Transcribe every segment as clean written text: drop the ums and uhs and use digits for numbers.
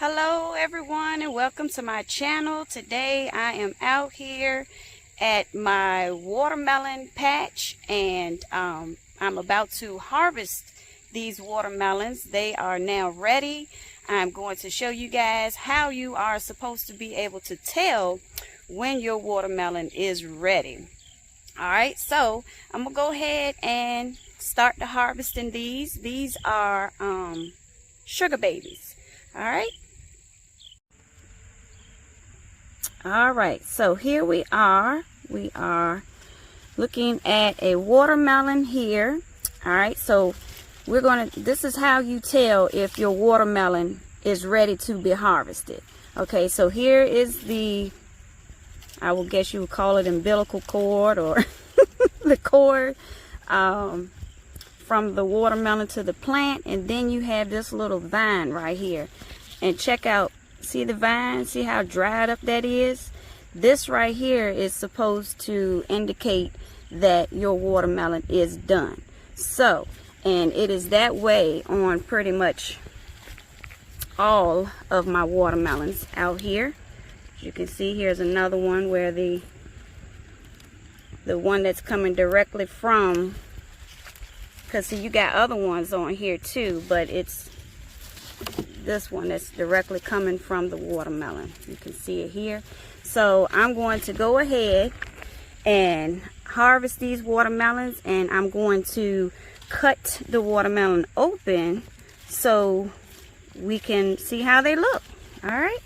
Hello everyone and welcome to my channel. Today I am out here at my watermelon patch and I'm about to harvest these watermelons. They are now ready. I'm going to show you guys how you are supposed to be able to tell when your watermelon is ready. Alright, so I'm gonna go ahead and start the harvesting these. These are sugar babies. Alright. Alright, so here we are looking at a watermelon here. Alright, so this is how you tell if your watermelon is ready to be harvested. Okay, so here is I will guess you would call it umbilical cord, or the cord from the watermelon to the plant, and then you have this little vine right here. And check out, see the vine, see how dried up that is? This right here is supposed to indicate that your watermelon is done. So, and it is that way on pretty much all of my watermelons out here. As you can see, here's another one where the one that's coming directly from, because see, you got other ones on here too, but it's this one that's directly coming from the watermelon. You can see it here. So I'm going to go ahead and harvest these watermelons, and I'm going to cut the watermelon open so we can see how they look. All right.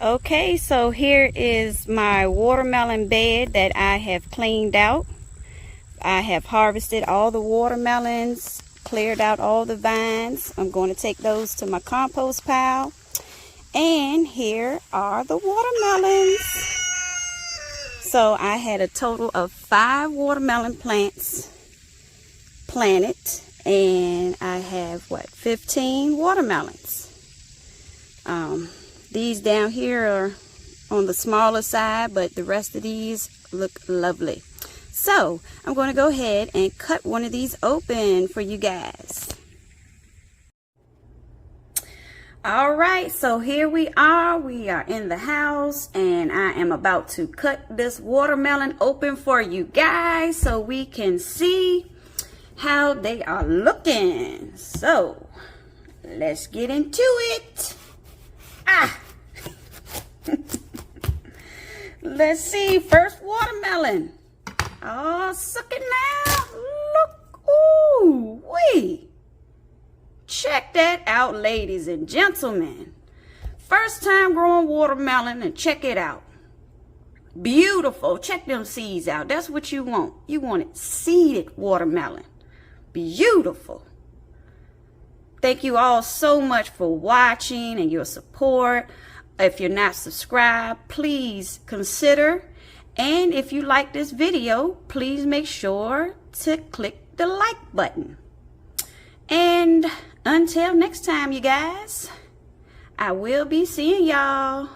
Okay, so here is my watermelon bed that I have cleaned out. I have harvested all the watermelons, cleared out all the vines. I'm going to take those to my compost pile. And here are the watermelons. So I had a total of 5 watermelon plants planted, and I have 15 watermelons. These down here are on the smaller side, but the rest of these look lovely. So I'm going to go ahead and cut one of these open for you guys. All right, so here we are in the house, and I am about to cut this watermelon open for you guys so we can see how they are looking. So let's get into it. Let's see, first watermelon. Oh, suck it now. Look, ooh, wee. Check that out, ladies and gentlemen. First time growing watermelon, and check it out. Beautiful. Check them seeds out. That's what you want. You want it seeded watermelon. Beautiful. Thank you all so much for watching and your support. If you're not subscribed, please consider. And if you like this video, please make sure to click the like button. And until next time, you guys, I will be seeing y'all.